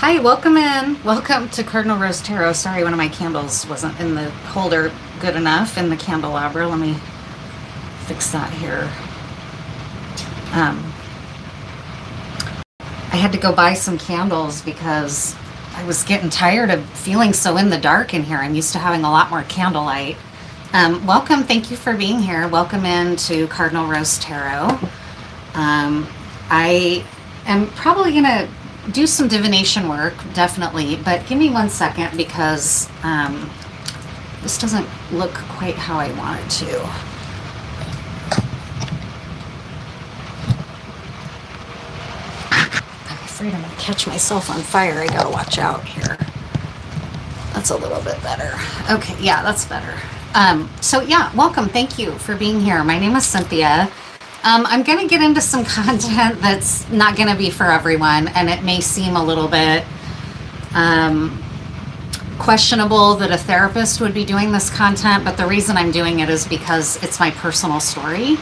Hi, welcome in. Welcome to Cardinal Rose Tarot. Sorry, one of my candles wasn't in the holder good enough in the candelabra. Let me fix that here. I had to go buy some candles because I was getting tired of feeling so in the dark in here. I'm used to having a lot more candlelight. Welcome. Thank you for being here. Welcome in to Cardinal Rose Tarot. I am probably going to do some divination work, definitely, but give me 1 second because this doesn't look quite how I want it to. I'm afraid I'm gonna catch myself on fire. I gotta watch out here. That's a little bit better. Okay, yeah, that's better. So yeah, welcome. Thank you for being here. My name is Cynthia. I'm going to get into some content that's not going to be for everyone, and it may seem a little bit questionable that a therapist would be doing this content, but the reason I'm doing it is because it's my personal story.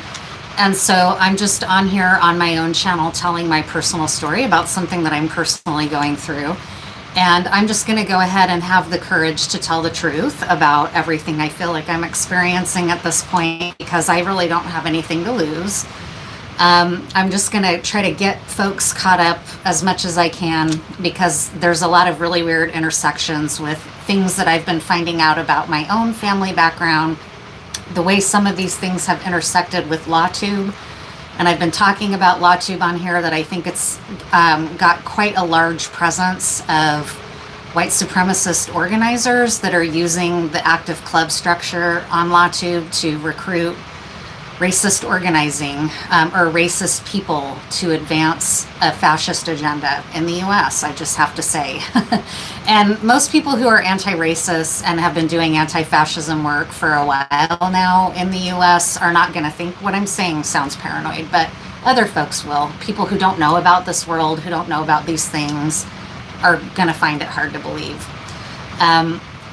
And so I'm just on here on my own channel telling my personal story about something that I'm personally going through. And I'm just going to go ahead and have the courage to tell the truth about everything I feel like I'm experiencing at this point because I really don't have anything to lose. I'm just going to try to get folks caught up as much as I can because there's a lot of really weird intersections with things that I've been finding out about my own family background, the way some of these things have intersected with LAWTUBE. And I've been talking about LAWTUBE on here that I think it's got quite a large presence of white supremacist organizers that are using the active club structure on LAWTUBE to recruit racist organizing or racist people to advance a fascist agenda in the US, I just have to say. And most people who are anti-racist and have been doing anti-fascism work for a while now in the US are not going to think what I'm saying sounds paranoid, but other folks will. People who don't know about this world, who don't know about these things, are going to find it hard to believe.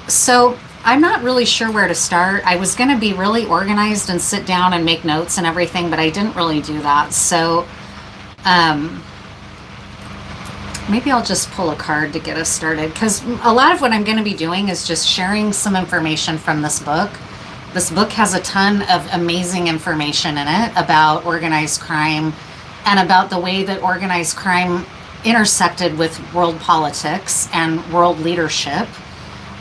So I'm not really sure where to start. I was going to be really organized and sit down and make notes and everything, but I didn't really do that. So maybe I'll just pull a card to get us started, because a lot of what I'm going to be doing is just sharing some information from this book. This book has a ton of amazing information in it about organized crime and about the way that organized crime intersected with world politics and world leadership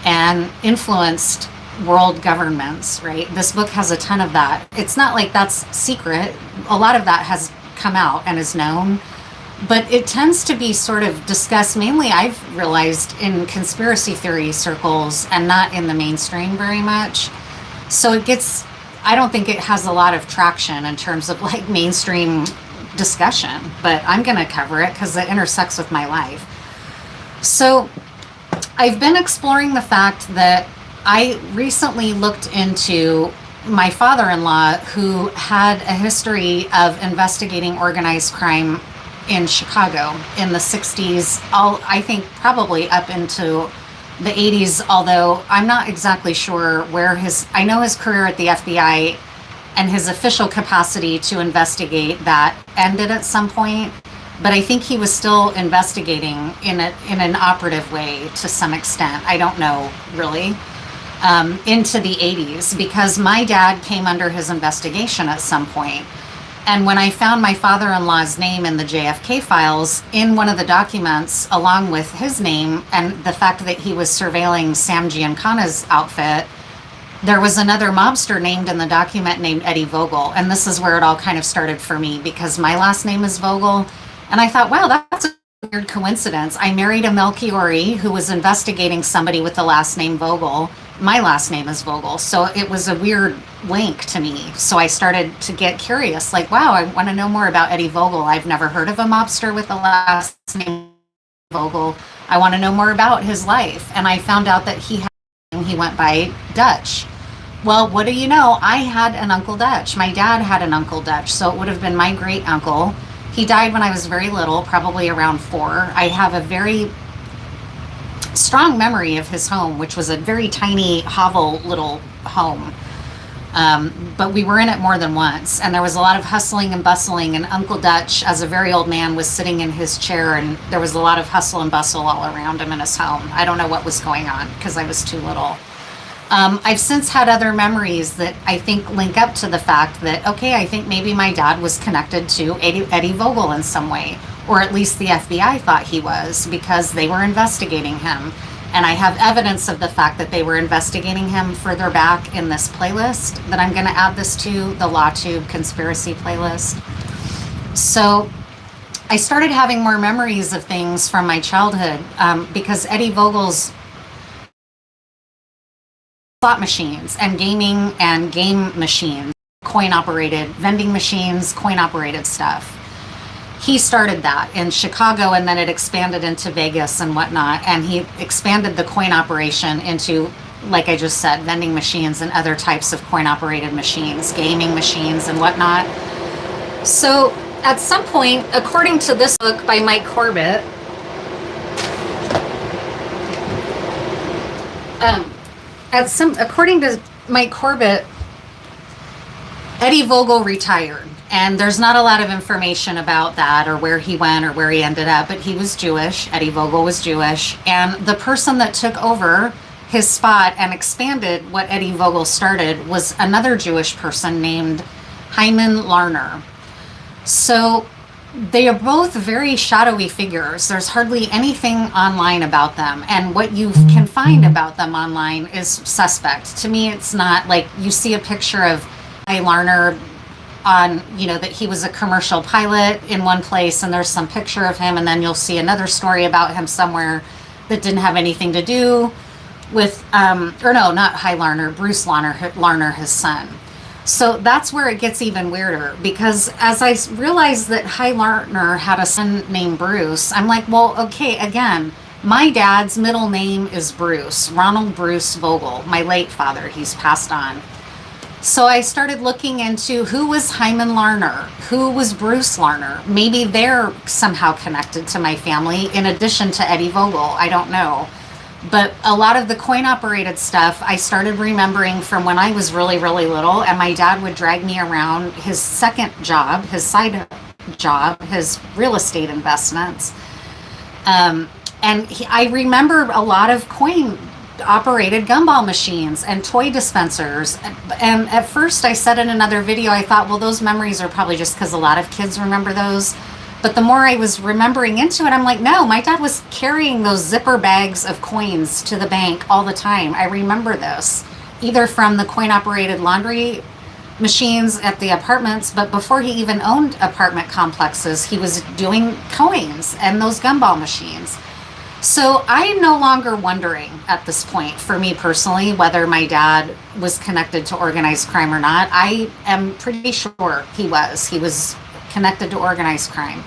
and influenced world governments, right? This book has a ton of that. It's not like that's secret. A lot of that has come out and is known, but it tends to be sort of discussed mainly, I've realized, in conspiracy theory circles and not in the mainstream very much. So it gets, I don't think it has a lot of traction in terms of like mainstream discussion, but I'm going to cover it because it intersects with my life. So I've been exploring the fact that I recently looked into my father-in-law, who had a history of investigating organized crime in Chicago in the 60s, I think probably up into the 80s, although I'm not exactly sure where I know his career at the FBI and his official capacity to investigate that ended at some point. But I think he was still investigating in an operative way to some extent. I don't know, really, into the 80s, because my dad came under his investigation at some point. And when I found my father-in-law's name in the JFK files, in one of the documents, along with his name and the fact that he was surveilling Sam GIANCANA's outfit, there was another mobster named in the document named Eddie Vogel. And this is where it all kind of started for me, because my last name is Vogel. And I thought, wow, that's a weird coincidence. I married a Melchiori who was investigating somebody with the last name Vogel. My last name is Vogel. So it was a weird link to me. So I started to get curious, like, wow, I want to know more about Eddie Vogel. I've never heard of a mobster with the last name Vogel. I want to know more about his life. And I found out that he went by Dutch. Well, what do you know? I had an Uncle Dutch. My dad had an Uncle Dutch. So it would have been my great uncle. He died when I was very little, probably around 4. I have a very strong memory of his home, which was a very tiny hovel little home. But we were in it more than once, and there was a lot of hustling and bustling, and Uncle Dutch, as a very old man, was sitting in his chair, and there was a lot of hustle and bustle all around him in his home. I don't know what was going on because I was too little. I've since had other memories that I think link up to the fact that, okay, I think maybe my dad was connected to Eddie Vogel in some way, or at least the FBI thought he was, because they were investigating him. And I have evidence of the fact that they were investigating him further back in this playlist that I'm going to add this to, the LAWTUBE conspiracy playlist. So I started having more memories of things from my childhood because Eddie Vogel's slot machines and gaming and game machines, coin operated vending machines, coin operated stuff. He started that in Chicago, and then it expanded into Vegas and whatnot. And he expanded the coin operation into, like I just said, vending machines and other types of coin operated machines, gaming machines and whatnot. So at some point, according to this book by Mike Corbett, according to Mike Corbett, Eddie Vogel retired. And there's not a lot of information about that or where he went or where he ended up, but he was Jewish. Eddie Vogel was Jewish. And the person that took over his spot and expanded what Eddie Vogel started was another Jewish person named Hyman Larner. So they are both very shadowy figures. There's hardly anything online about them. And what you can find about them online is suspect. To me, it's not like you see a picture of Larner on, you know, that he was a commercial pilot in one place, and there's some picture of him, and then you'll see another story about him somewhere that didn't have anything to do with, or no, not Larner, Bruce Larner, his son. So that's where it gets even weirder, because as I realized that Larner had a son named Bruce, I'm like, well, okay, again, my dad's middle name is Bruce, Ronald Bruce Vogel, my late father, he's passed on. So I started looking into who was Hyman Larner, who was Bruce Larner. Maybe they're somehow connected to my family in addition to Eddie Vogel. I don't know. But a lot of the coin operated stuff I started remembering from when I was really, really little, and my dad would drag me around his second job, his side job, his real estate investments. I remember a lot of coin operated gumball machines and toy dispensers. And at first I said in another video, I thought, well, those memories are probably just because a lot of kids remember those. But the more I was remembering into it, I'm like, no, my dad was carrying those zipper bags of coins to the bank all the time. I remember this, either from the coin operated laundry machines at the apartments, but before he even owned apartment complexes, he was doing coins and those gumball machines. So I'm no longer wondering at this point, for me personally, whether my dad was connected to organized crime or not. I am pretty sure he was. He was connected to organized crime.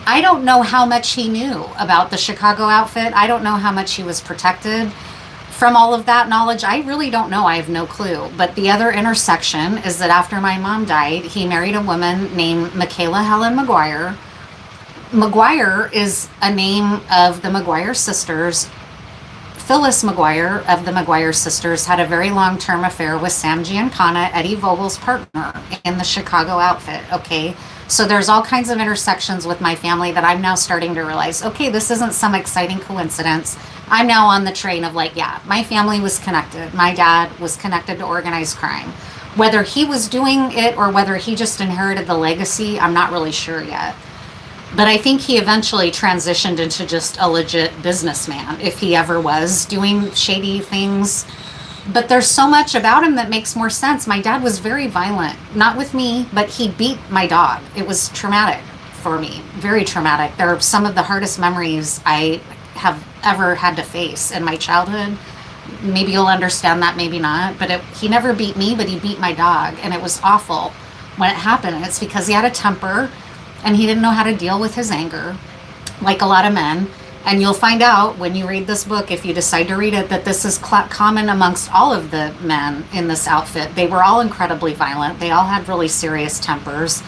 I don't know how much he knew about the Chicago outfit. I don't know how much he was protected from all of that knowledge. I really don't know. I have no clue. But the other intersection is that after my mom died, he married a woman named Michaela Helen McGuire. McGuire is a name of the McGuire sisters. Phyllis McGuire of the McGuire sisters had a very long-term affair with Sam Giancana, Eddie Vogel's partner in the Chicago outfit, okay? So there's all kinds of intersections with my family that I'm now starting to realize, okay, this isn't some exciting coincidence. I'm now on the train of like, yeah, my family was connected. My dad was connected to organized crime. Whether he was doing it or whether he just inherited the legacy, I'm not really sure yet. But I think he eventually transitioned into just a legit businessman, if he ever was doing shady things. But there's so much about him that makes more sense. My dad was very violent, not with me, but he beat my dog. It was traumatic for me, very traumatic. They're some of the hardest memories I have ever had to face in my childhood. Maybe you'll understand that, maybe not. But he never beat me, but he beat my dog. And it was awful when it happened. And it's because he had a temper. And he didn't know how to deal with his anger, like a lot of men. And you'll find out when you read this book, if you decide to read it, that this is common amongst all of the men in this outfit. They were all incredibly violent. They all had really serious tempers.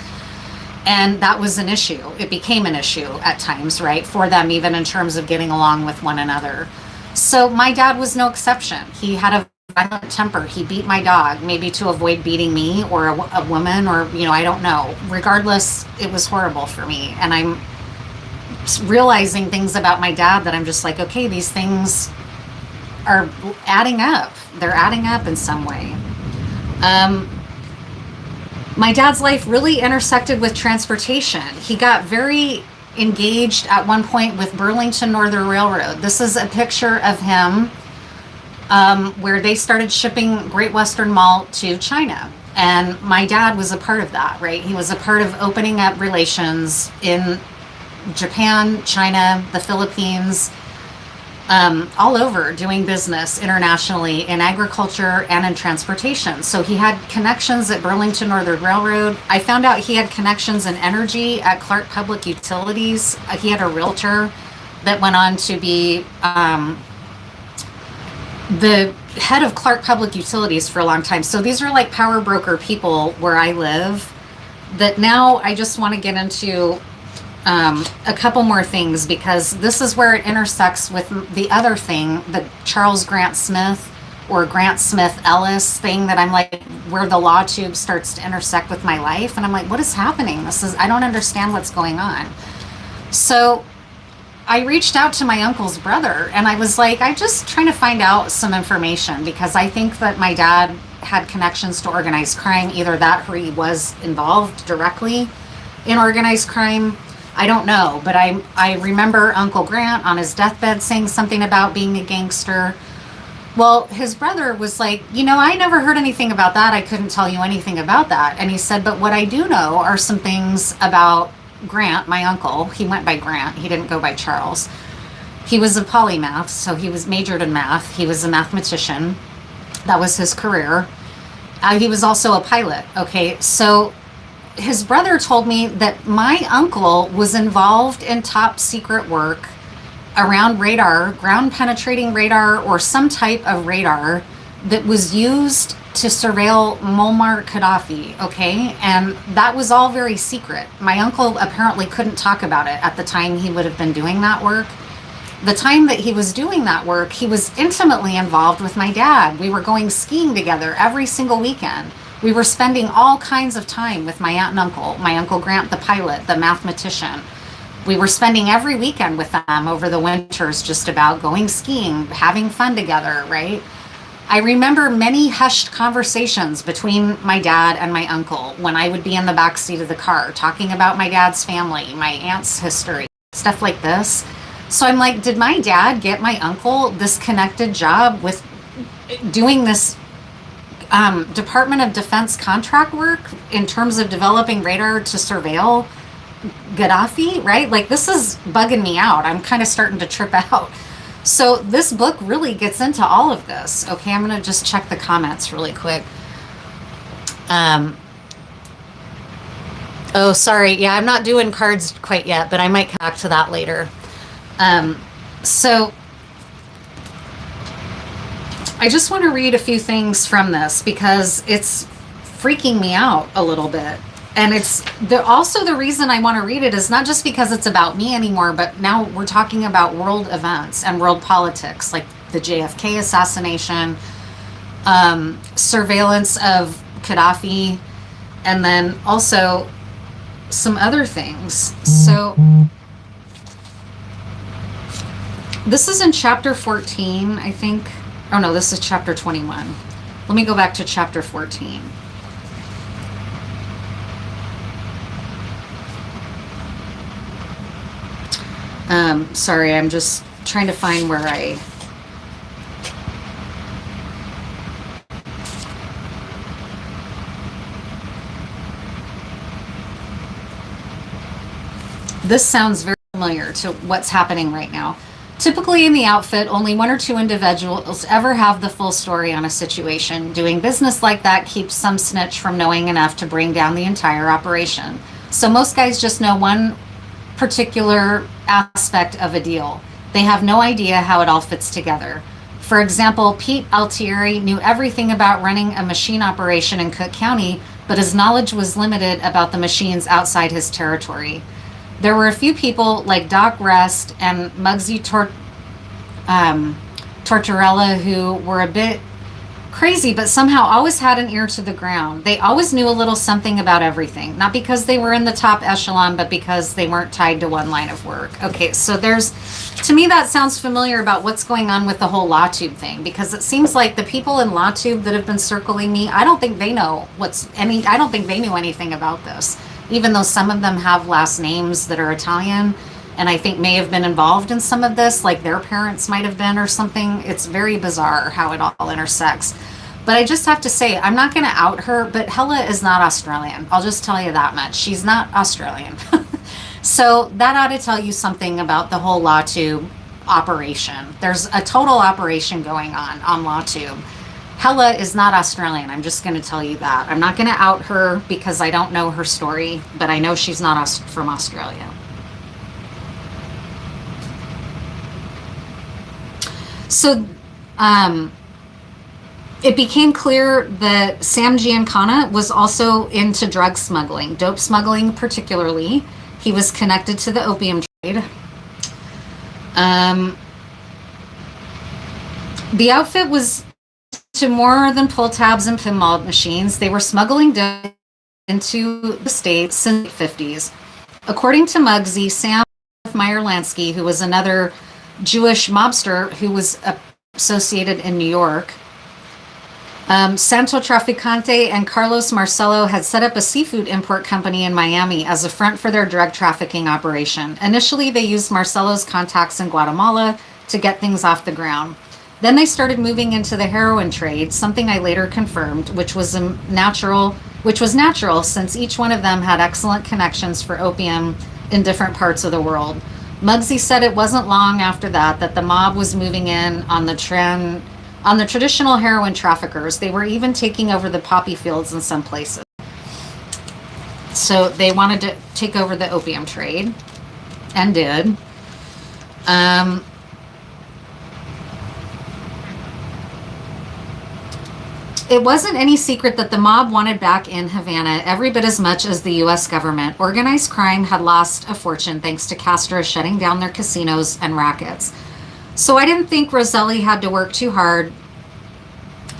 And that was an issue. It became an issue at times, right, for them, even in terms of getting along with one another. So my dad was no exception. He had a violent temper. He beat my dog, maybe to avoid beating me or a woman, or, you know, I don't know. Regardless, it was horrible for me. And I'm realizing things about my dad that I'm just like, okay, these things are adding up. They're adding up in some way. My dad's life really intersected with transportation. He got very engaged at one point with Burlington Northern Railroad. This is a picture of him where they started shipping Great Western Malt to China. And my dad was a part of that, right? He was a part of opening up relations in Japan, China, the Philippines, all over, doing business internationally in agriculture and in transportation. So he had connections at Burlington Northern Railroad. I found out he had connections in energy at Clark Public Utilities. He had a realtor that went on to be the head of Clark Public Utilities for a long time. So these are like power broker people where I live, that now I just want to get into a couple more things, because this is where it intersects with the other thing, the Charles Grant Smith or Grant Smith Ellis thing, that I'm like, where the LAWTUBE starts to intersect with my life. And I'm like, what is happening? I don't understand what's going on. So I reached out to my uncle's brother and I was like, I'm just trying to find out some information, because I think that my dad had connections to organized crime, either that or he was involved directly in organized crime. I don't know, but I remember Uncle Grant on his deathbed saying something about being a gangster. Well, his brother was like, you know, I never heard anything about that. I couldn't tell you anything about that. And he said, but what I do know are some things about Grant, my uncle. He went by Grant. He didn't go by Charles. He was a polymath, so he was majored in math. He was a mathematician. That was his career. He was also a pilot. Okay, so his brother told me that my uncle was involved in top secret work around radar, ground penetrating radar, or some type of radar that was used to surveil Muammar Gaddafi, okay? And that was all very secret. My uncle apparently couldn't talk about it at the time he would have been doing that work. The time that he was doing that work, he was intimately involved with my dad. We were going skiing together every single weekend. We were spending all kinds of time with my aunt and uncle, my Uncle Grant, the pilot, the mathematician. We were spending every weekend with them over the winters, just about going skiing, having fun together, right? I remember many hushed conversations between my dad and my uncle when I would be in the back seat of the car talking about my dad's family, my aunt's history, stuff like this. So I'm like, did my dad get my uncle this connected job with doing this Department of Defense contract work in terms of developing radar to surveil Gaddafi, right? Like, this is bugging me out. I'm kind of starting to trip out. So this book really gets into all of this. Okay, I'm going to just check the comments really quick. Oh, sorry. Yeah, I'm not doing cards quite yet, but I might come back to that later. So I just want to read a few things from this because it's freaking me out a little bit. And it's also the reason I want to read it is not just because it's about me anymore, but now we're talking about world events and world politics, like the JFK assassination, surveillance of Gaddafi, and then also some other things. So this is in chapter 14, I think. Oh no, this is chapter 21. Let me go back to chapter 14. Sorry, I'm just trying to find where this sounds very familiar to what's happening right now. Typically in the outfit, only one or two individuals ever have the full story on a situation. Doing business like that keeps some snitch from knowing enough to bring down the entire operation. So most guys just know one particular aspect of a deal. They have no idea how it all fits together. For example, Pete Altieri knew everything about running a machine operation in Cook County, but his knowledge was limited about the machines outside his territory. There were a few people like Doc Rest and Muggsy Tortorella who were a bit Crazy, but somehow always had an ear to the ground. They always knew a little something about everything, not because they were in the top echelon, but because they weren't tied to one line of work. Okay, so there's, to me, that sounds familiar about what's going on with the whole LAWTUBE thing, because it seems like the people in LAWTUBE that have been circling me, I don't think they know I don't think they knew anything about this, even though some of them have last names that are Italian, and I think may have been involved in some of this, like their parents might have been or something. It's very bizarre how it all intersects. But I just have to say, I'm not going to out her, but Hella is not Australian. I'll just tell you that much. She's not Australian. So that ought to tell you something about the whole LAWTUBE operation. There's a total operation going on LAWTUBE. Hella is not Australian. I'm just going to tell you that. I'm not going to out her because I don't know her story, but I know she's not from Australia. So, it became clear that Sam GIANCANA was also into drug smuggling, dope smuggling particularly. He was connected to the opium trade. The outfit was to more than pull tabs and pinball machines. They were smuggling dope into the States since the 50s. According to Muggsy, Sam Meyer Lansky, who was another Jewish mobster who was associated in New York, Santo Traficante and Carlos Marcelo had set up a seafood import company in Miami as a front for their drug trafficking operation. Initially, they used Marcelo's contacts in Guatemala to get things off the ground. Then they started moving into the heroin trade, something I later confirmed, which was natural since each one of them had excellent connections for opium in different parts of the world. Muggsy said it wasn't long after that the mob was moving in on the traditional heroin traffickers. They were even taking over the poppy fields in some places. So they wanted to take over the opium trade, and did. It wasn't any secret that the mob wanted back in Havana every bit as much as the U.S. government. Organized crime had lost a fortune thanks to Castro shutting down their casinos and rackets. So I didn't think Roselli had to work too hard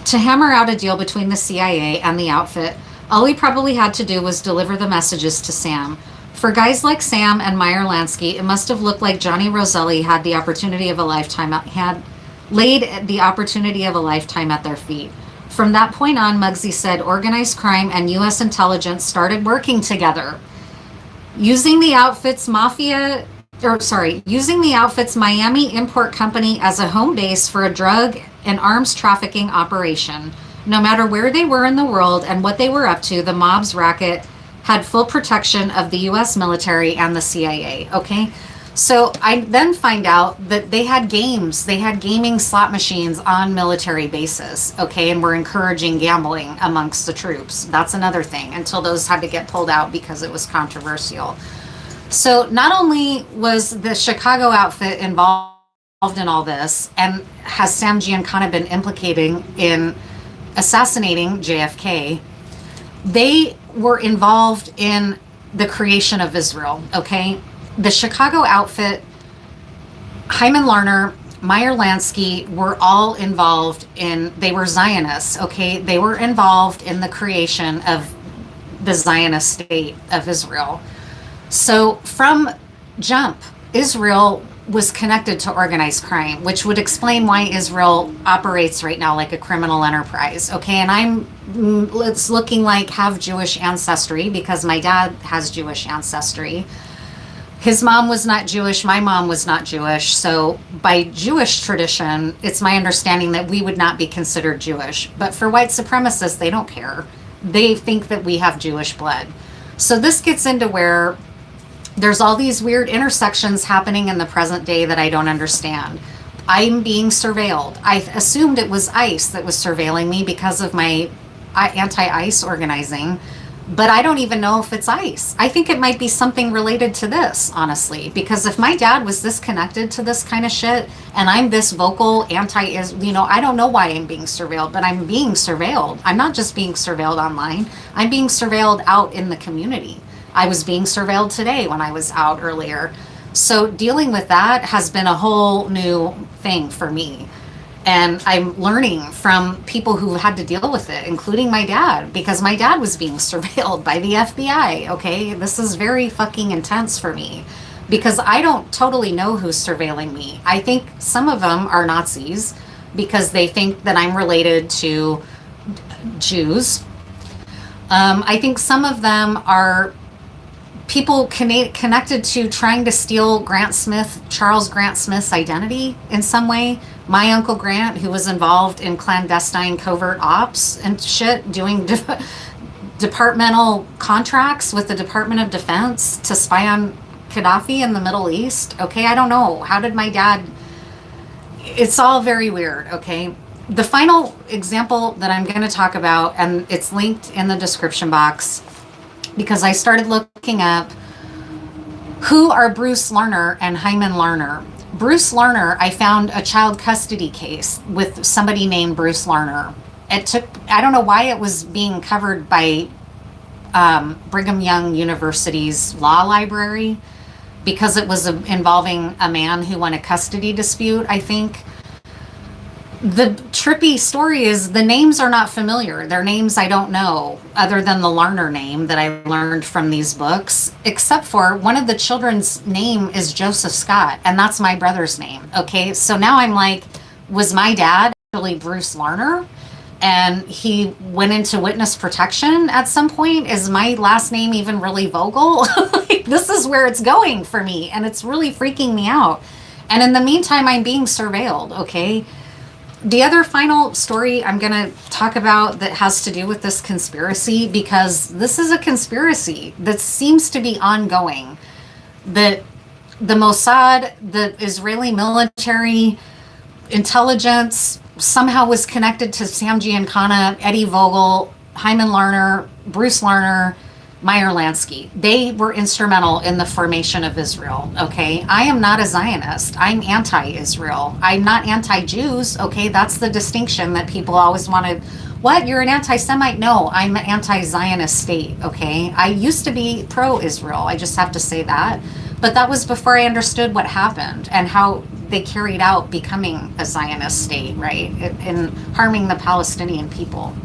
to hammer out a deal between the CIA and the outfit. All he probably had to do was deliver the messages to Sam. For guys like Sam and Meyer Lansky, it must have looked like Johnny Roselli had the opportunity of a lifetime, had laid the opportunity of a lifetime at their feet. From that point on, Muggsy said, organized crime and U.S. intelligence started working together. Using the outfit's Miami import company as a home base for a drug and arms trafficking operation. No matter where they were in the world and what they were up to, the mob's racket had full protection of the U.S. military and the CIA, okay? So I then find out that they had gaming slot machines on military bases, okay, and were encouraging gambling amongst the troops. That's another thing, until those had to get pulled out because it was controversial. So not only was the Chicago outfit involved in all this, and has Sam GIANCANA been implicating in assassinating JFK, they were involved in the creation of Israel, okay? The Chicago outfit, Hyman Larner, Meyer Lansky were all involved they were Zionists, okay? They were involved in the creation of the Zionist state of Israel. So from jump, Israel was connected to organized crime, which would explain why Israel operates right now like a criminal enterprise, okay? And it's looking like have Jewish ancestry because my dad has Jewish ancestry. His mom was not Jewish, my mom was not Jewish, so by Jewish tradition, it's my understanding that we would not be considered Jewish. But for white supremacists, they don't care. They think that we have Jewish blood. So this gets into where there's all these weird intersections happening in the present day that I don't understand. I'm being surveilled. I assumed it was ICE that was surveilling me because of my anti-ICE organizing. But I don't even know if it's ICE. I think it might be something related to this, honestly, because if my dad was this connected to this kind of shit and I'm this vocal I don't know why I'm being surveilled, but I'm being surveilled. I'm not just being surveilled online. I'm being surveilled out in the community. I was being surveilled today when I was out earlier. So dealing with that has been a whole new thing for me. And I'm learning from people who had to deal with it, including my dad, because my dad was being surveilled by the FBI. Okay, this is very fucking intense for me because I don't totally know who's surveilling me. I think some of them are Nazis because they think that I'm related to Jews. I think some of them are people connected to trying to steal Charles Grant Smith's identity in some way. My Uncle Grant, who was involved in clandestine covert ops and shit, doing departmental contracts with the Department of Defense to spy on Gaddafi in the Middle East. Okay, I don't know. How did my dad... It's all very weird, okay? The final example that I'm going to talk about, and it's linked in the description box, because I started looking up who are Bruce Larner and Hyman Larner. Bruce Larner, I found a child custody case with somebody named Bruce Larner. It took, I don't know why it was being covered by Brigham Young University's law library, because it was involving a man who won a custody dispute, I think. The trippy story is the names are not familiar. They're names I don't know, other than the Larner name that I learned from these books, except for one of the children's name is Joseph Scott, and that's my brother's name. Okay, so now I'm like, was my dad actually Bruce Larner? And he went into witness protection at some point? Is my last name even really Vogel? Like, this is where it's going for me, and it's really freaking me out. And in the meantime, I'm being surveilled, okay? The other final story I'm going to talk about that has to do with this conspiracy, because this is a conspiracy that seems to be ongoing, that the Mossad, the Israeli military intelligence somehow was connected to Sam GIANCANA, Eddie Vogel, Hyman Larner, Bruce Larner, Meyer Lansky. They were instrumental in the formation of Israel, okay? I am not a Zionist. I'm anti-Israel. I'm not anti-Jews, okay? That's the distinction that people always wanted. What? You're an anti-Semite? No, I'm an anti-Zionist state, okay? I used to be pro-Israel. I just have to say that. But that was before I understood what happened and how they carried out becoming a Zionist state, right? And harming the Palestinian people.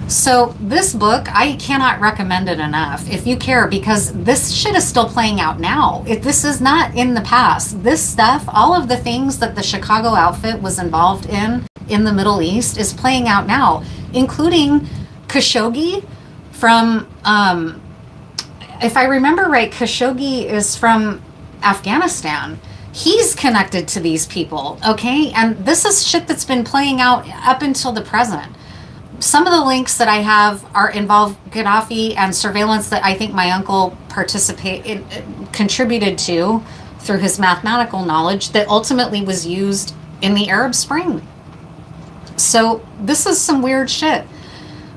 So this book, I cannot recommend it enough if you care, because this shit is still playing out now. This is not in the past. This stuff, all of the things that the Chicago outfit was involved in the Middle East is playing out now, including Khashoggi from, if I remember right, Khashoggi is from Afghanistan. He's connected to these people, okay? And this is shit that's been playing out up until the present. Some of the links that I have involve Gaddafi and surveillance that I think my uncle contributed to through his mathematical knowledge that ultimately was used in the Arab Spring. So this is some weird shit.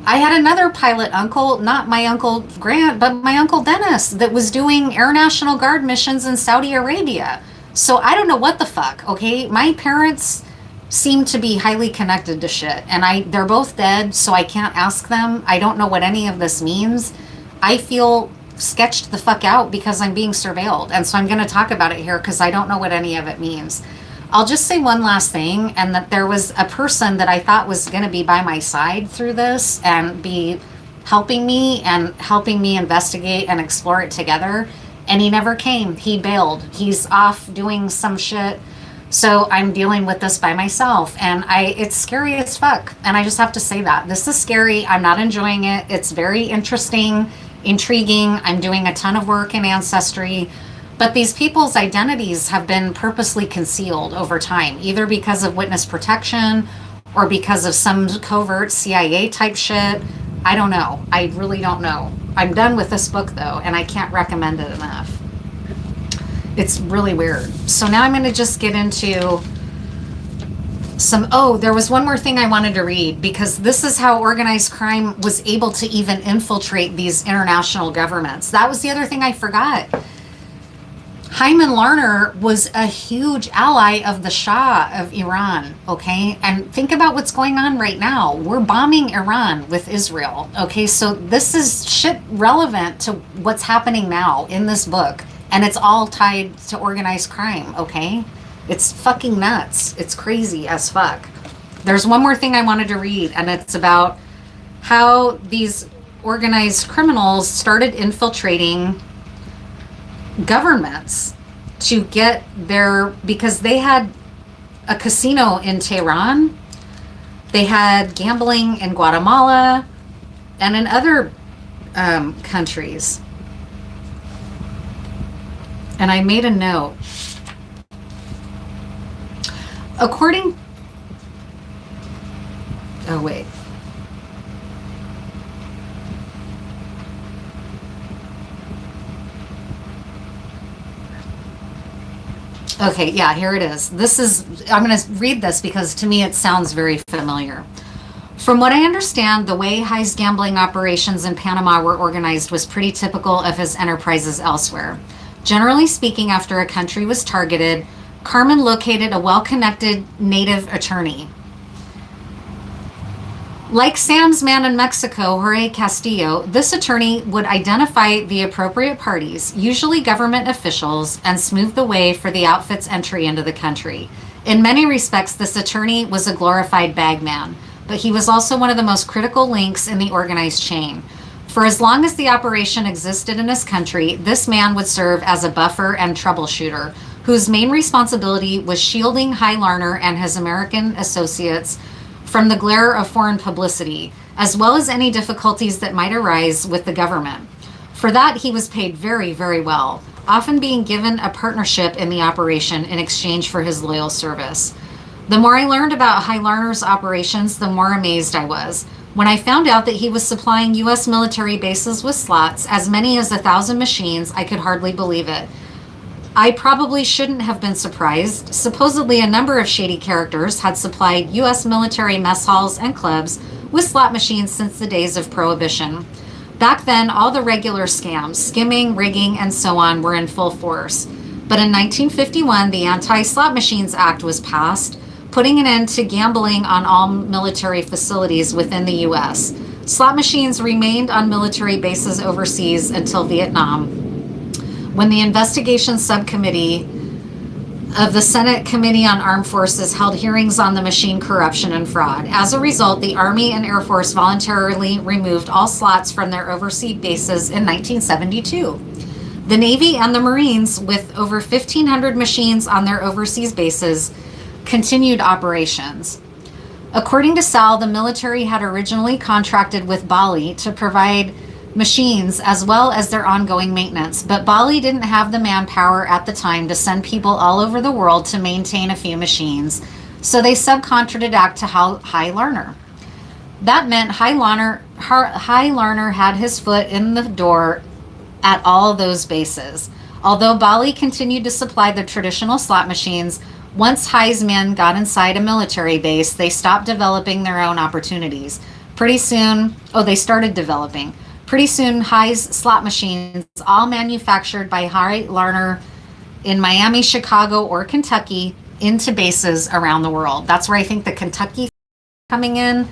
I had another pilot uncle, not my Uncle Grant, but my Uncle Dennis, that was doing Air National Guard missions in Saudi Arabia. So I don't know what the fuck, okay? My parents seem to be highly connected to shit, and they're both dead, so I can't ask them. I don't know what any of this means. I feel sketched the fuck out because I'm being surveilled, and so I'm going to talk about it here because I don't know what any of it means. I'll just say one last thing, and that there was a person that I thought was going to be by my side through this and be helping me investigate and explore it together, and he never came. He bailed. He's off doing some shit. So I'm dealing with this by myself, and it's scary as fuck. And I just have to say that. This is scary. I'm not enjoying it. It's very interesting, intriguing. I'm doing a ton of work in Ancestry, but these people's identities have been purposely concealed over time, either because of witness protection or because of some covert CIA type shit. I don't know. I really don't know. I'm done with this book though, and I can't recommend it enough. It's really weird. So now I'm going to just get into there was one more thing I wanted to read, because this is how organized crime was able to even infiltrate these international governments. That was the other thing I forgot. Hyman Larner was a huge ally of the Shah of Iran, okay? And think about what's going on right now. We're bombing Iran with Israel, okay? So this is shit relevant to what's happening now in this book. And it's all tied to organized crime, okay? It's fucking nuts. It's crazy as fuck. There's one more thing I wanted to read, and it's about how these organized criminals started infiltrating governments to get because they had a casino in Tehran, they had gambling in Guatemala, and in other countries. And I made a note. According... Oh, wait. Okay, yeah, here it is. I'm going to read this because to me it sounds very familiar. From what I understand, the way High's gambling operations in Panama were organized was pretty typical of his enterprises elsewhere. Generally speaking, after a country was targeted, Carmen located a well-connected native attorney. Like Sam's man in Mexico, Jorge Castillo, this attorney would identify the appropriate parties, usually government officials, and smooth the way for the outfit's entry into the country. In many respects, this attorney was a glorified bagman, but he was also one of the most critical links in the organized chain. For as long as the operation existed in his country, this man would serve as a buffer and troubleshooter, whose main responsibility was shielding High Larner and his American associates from the glare of foreign publicity, as well as any difficulties that might arise with the government. For that, he was paid very, very well, often being given a partnership in the operation in exchange for his loyal service. The more I learned about High Larner's operations, the more amazed I was. When I found out that he was supplying U.S. military bases with slots, as many as 1,000 machines, I could hardly believe it. I probably shouldn't have been surprised. Supposedly a number of shady characters had supplied U.S. military mess halls and clubs with slot machines since the days of Prohibition. Back then, all the regular scams, skimming, rigging, and so on were in full force. But in 1951, the Anti-Slot Machines Act was passed, putting an end to gambling on all military facilities within the U.S. Slot machines remained on military bases overseas until Vietnam, when the investigation subcommittee of the Senate Committee on Armed Forces held hearings on the machine corruption and fraud. As a result, the Army and Air Force voluntarily removed all slots from their overseas bases in 1972. The Navy and the Marines, with over 1,500 machines on their overseas bases, continued operations. According to Sal, the military had originally contracted with Bali to provide machines as well as their ongoing maintenance, but Bali didn't have the manpower at the time to send people all over the world to maintain a few machines, so they subcontracted out to High Larner. That meant High Larner had his foot in the door at all of those bases. Although Bali continued to supply the traditional slot machines, once High's men got inside a military base, they stopped developing their own opportunities. Pretty soon, High's slot machines, all manufactured by High Larner in Miami, Chicago, or Kentucky, into bases around the world. That's where I think the Kentucky coming in.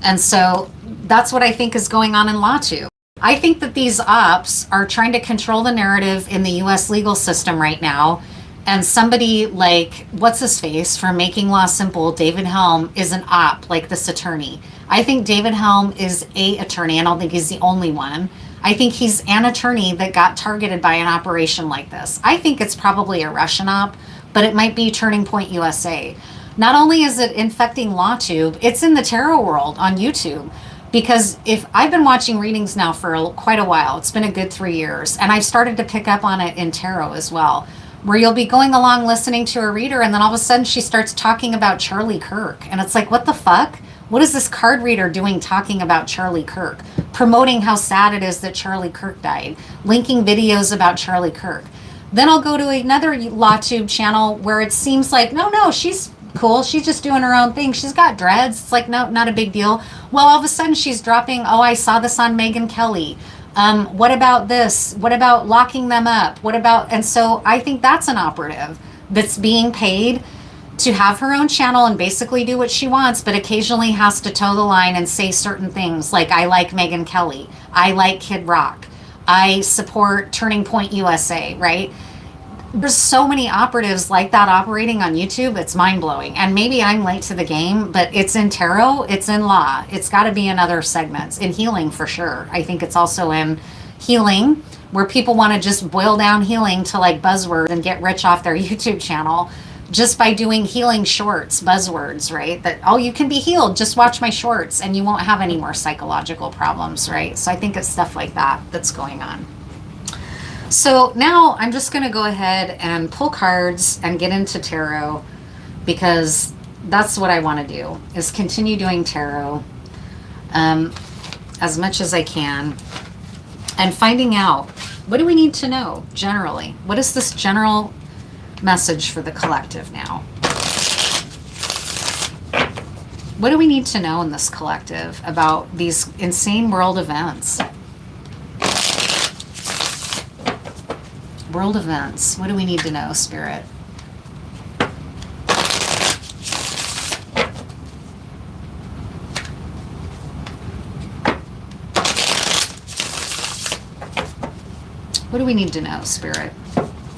And so that's what I think is going on in LAWTUBE. I think that these ops are trying to control the narrative in the U.S. legal system right now. And somebody like, what's his face, from Making Law Simple, David Helm, is an op like this attorney. I think David Helm is a attorney. I don't think he's the only one. I think he's an attorney that got targeted by an operation like this. I think it's probably a Russian op, but it might be Turning Point USA. Not only is it infecting LAWTUBE, it's in the tarot world on YouTube. Because if I've been watching readings now for quite a while, it's been a good 3 years, and I've started to pick up on it in tarot as well, where you'll be going along listening to a reader, and then all of a sudden she starts talking about Charlie Kirk. And it's like, what the fuck? What is this card reader doing talking about Charlie Kirk? Promoting how sad it is that Charlie Kirk died. Linking videos about Charlie Kirk. Then I'll go to another LawTube channel where it seems like, no, she's cool. She's just doing her own thing. She's got dreads. It's like, no, not a big deal. Well, all of a sudden she's dropping, I saw this on Megyn Kelly. What about this? What about locking them up? And so I think that's an operative that's being paid to have her own channel and basically do what she wants, but occasionally has to toe the line and say certain things like, I like Megyn Kelly. I like Kid Rock. I support Turning Point USA, right? there's so many operatives like that operating on YouTube. It's mind blowing. And maybe I'm late to the game, but it's in tarot, it's in law, it's got to be in other segments, in healing for sure. I think it's also in healing, where people want to just boil down healing to like buzzwords and get rich off their YouTube channel just by doing healing shorts, buzzwords, right? That, oh, you can be healed, just watch my shorts and you won't have any more psychological problems, right? So I think it's stuff like that that's going on. So now I'm just going to go ahead and pull cards and get into tarot, because that's what I want to do, is continue doing tarot as much as I can, and finding out, what do we need to know generally? What is this general message for the collective now? What do we need to know in this collective about these insane world events? World events. What do we need to know, Spirit? What do we need to know, Spirit?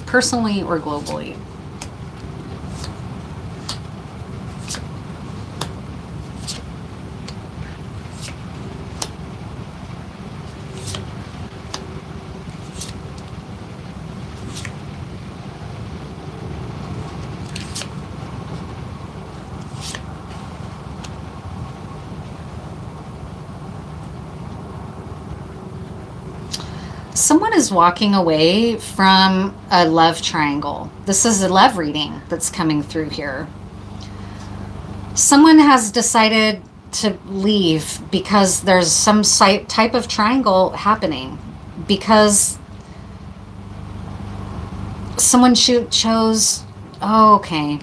Personally or globally? Someone is walking away from a love triangle. This is a love reading that's coming through here. Someone has decided to leave because there's some type of triangle happening, because someone chose, oh, okay.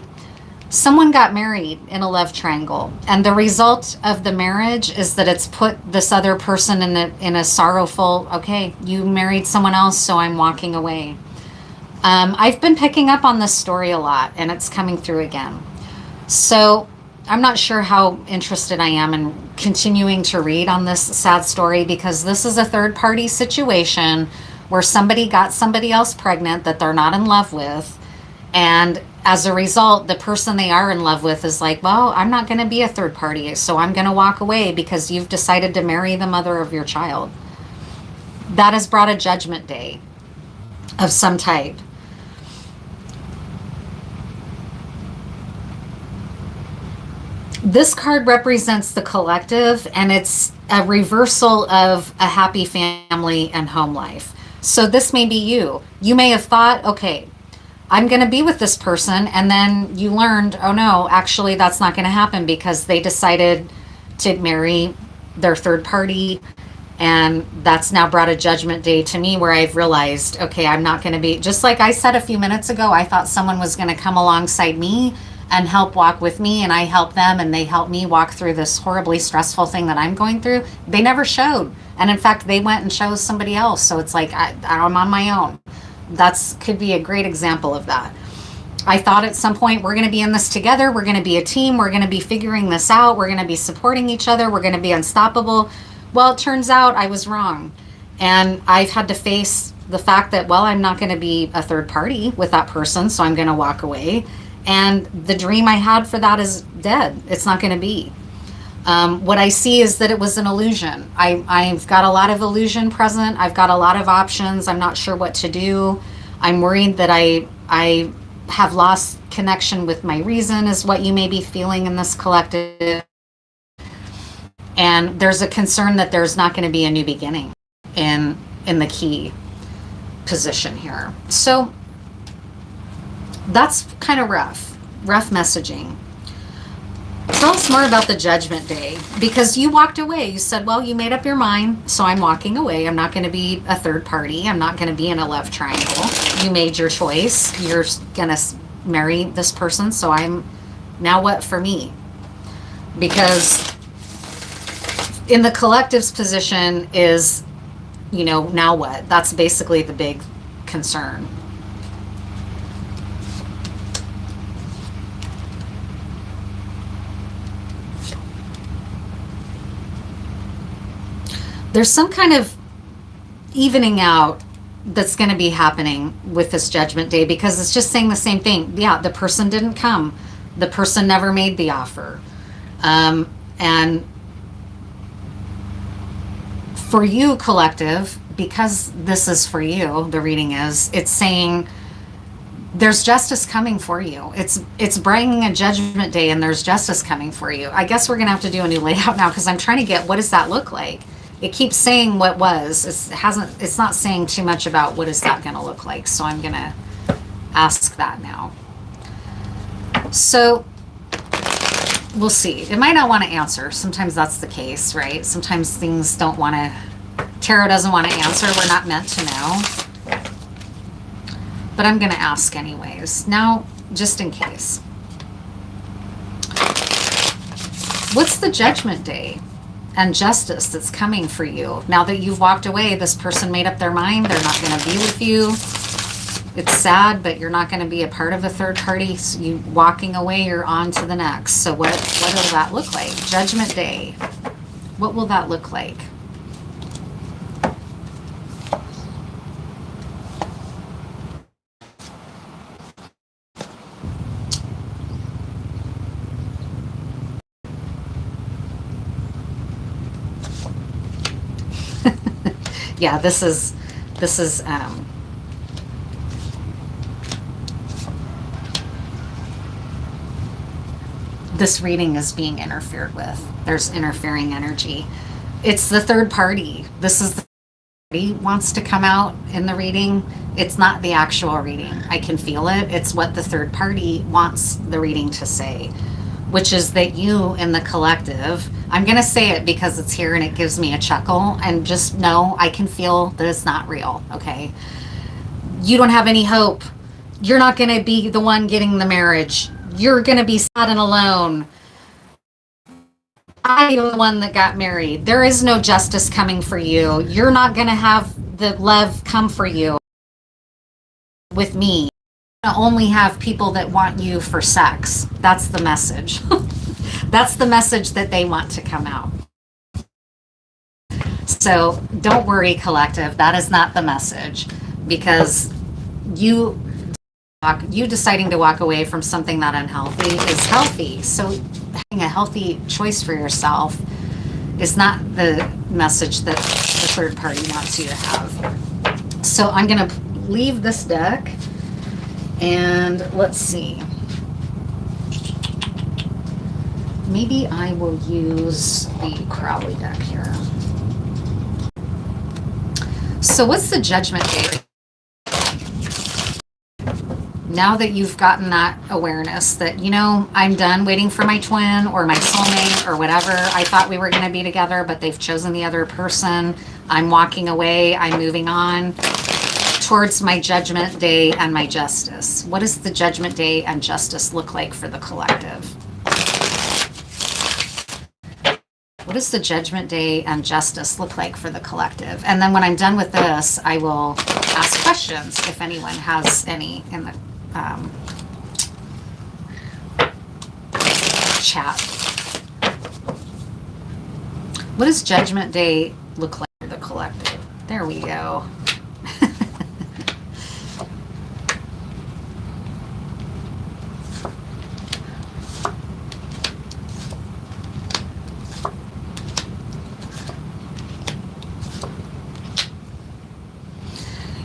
Someone got married in a love triangle, and the result of the marriage is that it's put this other person in a sorrowful, okay, you married someone else, so I'm walking away. I've been picking up on this story a lot, and it's coming through again. So I'm not sure how interested I am in continuing to read on this sad story, because this is a third-party situation where somebody got somebody else pregnant that they're not in love with, and as a result, the person they are in love with is like, well, I'm not going to be a third party, so I'm going to walk away because you've decided to marry the mother of your child. That has brought a judgment day of some type. This card represents the collective, and it's a reversal of a happy family and home life. So this may be you. You may have thought, okay, I'm going to be with this person, and then you learned, oh no, actually that's not going to happen because they decided to marry their third party, and that's now brought a judgment day to me where I've realized, okay, I'm not going to be, just like I said a few minutes ago, I thought someone was going to come alongside me and help walk with me, and I help them and they help me walk through this horribly stressful thing that I'm going through. They never showed, and in fact they went and chose somebody else. So it's like I'm on my own. That's could be a great example of that. I thought at some point, we're going to be in this together, we're going to be a team, we're going to be figuring this out, we're going to be supporting each other, we're going to be unstoppable. Well, it turns out I was wrong, and I've had to face the fact that, well, I'm not going to be a third party with that person, so I'm going to walk away, and the dream I had for that is dead. It's not going to be. What I see is that it was an illusion. I've got a lot of illusion present. I've got a lot of options. I'm not sure what to do. I'm worried that I have lost connection with my reason, is what you may be feeling in this collective. And there's a concern that there's not going to be a new beginning in the key position here. So that's kind of rough messaging. Tell us more about the judgment day, because you walked away. You said, well, you made up your mind, so I'm walking away. I'm not going to be a third party. I'm not going to be in a love triangle. You made your choice. You're going to marry this person, so I'm, now what for me? Because in the collective's position is, you know, now what? That's basically the big concern. There's some kind of evening out that's going to be happening with this Judgment Day, because it's just saying the same thing. Yeah, the person didn't come. The person never made the offer. And for you, collective, because this is for you, the reading is, it's saying there's justice coming for you. It's bringing a Judgment Day, and there's justice coming for you. I guess we're going to have to do a new layout now, because I'm trying to get, what does that look like? It keeps saying what was. It's not saying too much about what is that going to look like. So I'm going to ask that now. So we'll see. It might not want to answer. Sometimes that's the case, right? Sometimes things don't want to, tarot doesn't want to answer. We're not meant to know. But I'm going to ask anyways. Now, just in case. What's the Judgment Day and justice that's coming for you? Now that you've walked away, this person made up their mind. They're not going to be with you. It's sad, but you're not going to be a part of a third party. So you walking away, you're on to the next. So what will that look like? Judgment Day. What will that look like? Yeah, this is this reading is being interfered with. There's interfering energy. It's the third party. This is the third party wants to come out in the reading. It's not the actual reading. I can feel it. It's what the third party wants the reading to say, which is that you in the collective, I'm going to say it because it's here and it gives me a chuckle, and just know I can feel that it's not real, okay? You don't have any hope. You're not going to be the one getting the marriage. You're going to be sad and alone. I'm the one that got married. There is no justice coming for you. You're not going to have the love come for you with me. I only have people that want you for sex. That's the message. That's the message that they want to come out. So don't worry, collective. That is not the message, because you deciding to walk away from something not unhealthy is healthy. So having a healthy choice for yourself is not the message that the third party wants you to have. So I'm going to leave this deck, and let's see. Maybe I will use the Crowley deck here. So what's the Judgment Day? Now that you've gotten that awareness that, you know, I'm done waiting for my twin or my soulmate or whatever. I thought we were going to be together, but they've chosen the other person. I'm walking away. I'm moving on towards my Judgment Day and my justice. What does the Judgment Day and justice look like for the collective? What does the Judgment Day and justice look like for the collective? And then when I'm done with this, I will ask questions if anyone has any in the chat. What does Judgment Day look like for the collective? There we go.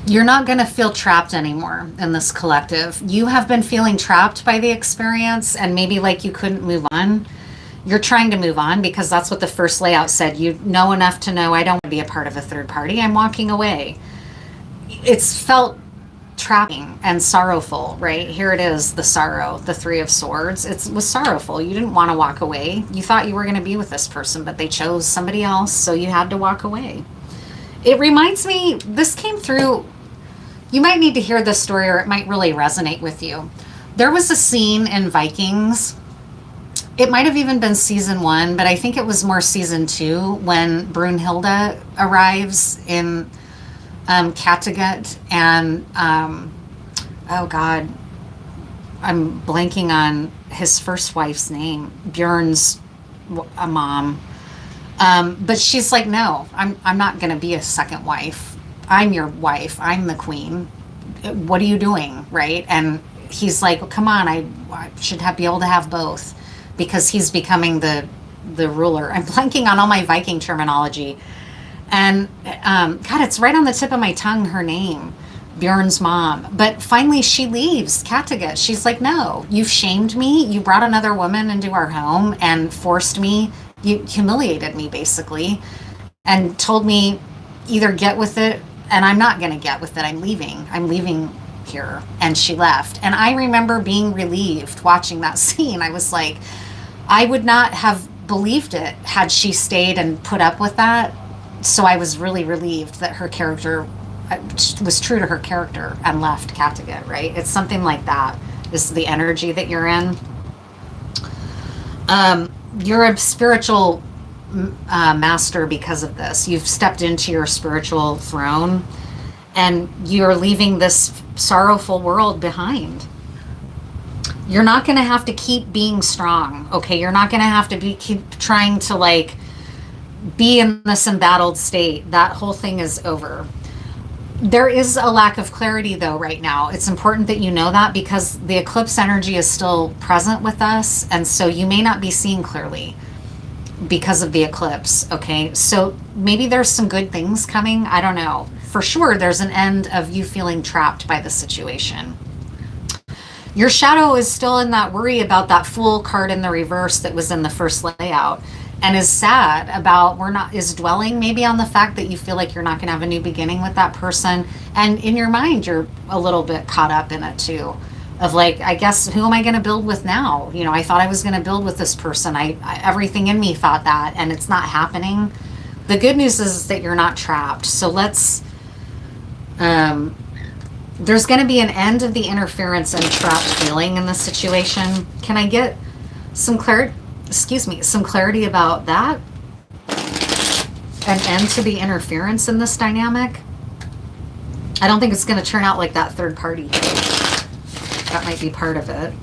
You're not going to feel trapped anymore in this collective. You have been feeling trapped by the experience, and maybe like you couldn't move on. You're trying to move on because that's what the first layout said. You know enough to know I don't want to be a part of a third party. I'm walking away. It's felt trapping and sorrowful, right? Here it is, the sorrow, the Three of Swords. It was sorrowful. You didn't want to walk away. You thought you were going to be with this person, but they chose somebody else, so you had to walk away. It reminds me, this came through. You might need to hear this story, or it might really resonate with you. There was a scene in Vikings. It might have even been season 1, but I think it was more season 2 when Brunhilde arrives in Kattegat, and oh God, I'm blanking on his first wife's name, Bjorn's mom. But she's like, no, I'm not going to be a second wife. I'm your wife. I'm the queen. What are you doing? Right? And he's like, come on, I should be able to have both, because he's becoming the ruler. I'm blanking on all my Viking terminology. And God, it's right on the tip of my tongue, her name, Bjorn's mom. But finally she leaves Kattegat. She's like, no, you've shamed me. You brought another woman into our home and forced me. You humiliated me, basically, and told me either get with it, and I'm not going to get with it. I'm leaving here. And she left. And I remember being relieved watching that scene. I was like, I would not have believed it had she stayed and put up with that. So I was really relieved that her character was true to her character and left Kattegat, right? It's something like that. This is the energy that you're in. You're a spiritual master because of this. You've stepped into your spiritual throne, and you're leaving this sorrowful world behind. You're not going to have to keep being strong, okay? You're not going to have to keep trying to like be in this embattled state. That whole thing is over. There is a lack of clarity though right now. It's important that you know that, because the eclipse energy is still present with us, and so you may not be seeing clearly because of the eclipse, okay? So maybe there's some good things coming. I don't know. For sure, there's an end of you feeling trapped by the situation. Your shadow is still in that worry about that Fool card in the reverse that was in the first layout, and is sad about, is dwelling maybe on the fact that you feel like you're not going to have a new beginning with that person. And in your mind, you're a little bit caught up in it too, of like, I guess, who am I going to build with now? You know, I thought I was going to build with this person. I everything in me thought that, and it's not happening. The good news is that you're not trapped. So let's, there's going to be an end of the interference and trapped feeling in this situation. Can I get some clarity? Some clarity about that? An end to the interference in this dynamic? I don't think it's going to turn out like that third party. That might be part of it.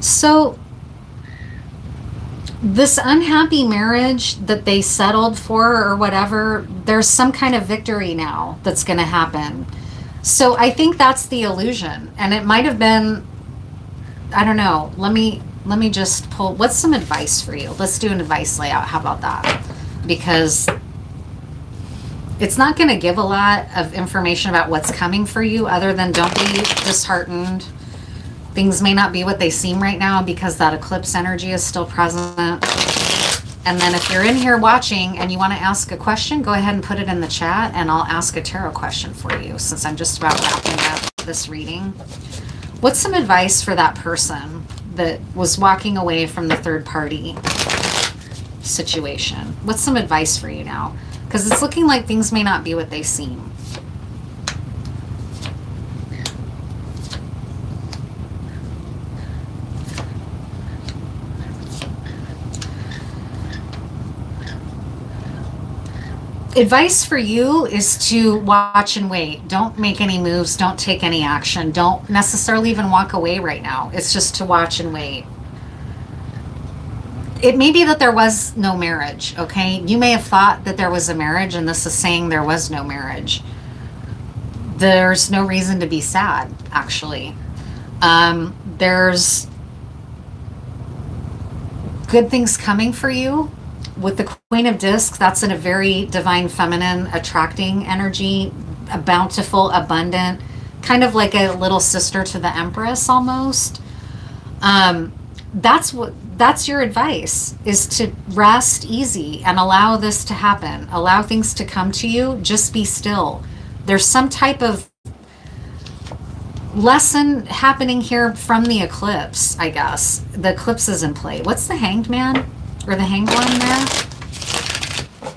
So this unhappy marriage that they settled for or whatever, there's some kind of victory now that's going to happen. So I think that's the illusion. And it might have been, I don't know. Let me just pull, what's some advice for you? Let's do an advice layout. How about that? Because it's not going to give a lot of information about what's coming for you, other than don't be disheartened. Things may not be what they seem right now because that eclipse energy is still present. And then if you're in here watching and you want to ask a question, go ahead and put it in the chat, and I'll ask a tarot question for you, since I'm just about wrapping up this reading. What's some advice for that person that was walking away from the third party situation? What's some advice for you now? Because it's looking like things may not be what they seem. Advice for you is to watch and wait. Don't make any moves. Don't take any action. Don't necessarily even walk away right now. It's just to watch and wait. It may be that there was no marriage, okay? You may have thought that there was a marriage, and this is saying there was no marriage. There's no reason to be sad, actually. There's good things coming for you. With the Queen of Discs, that's in a very divine feminine attracting energy, a bountiful, abundant, kind of like a little sister to the Empress almost. That's your advice, is to rest easy and allow this to happen. Allow things to come to you. Just be still. There's some type of lesson happening here from the eclipse, I guess. The eclipse is in play. What's the Hanged Man? Or the Hanged One there?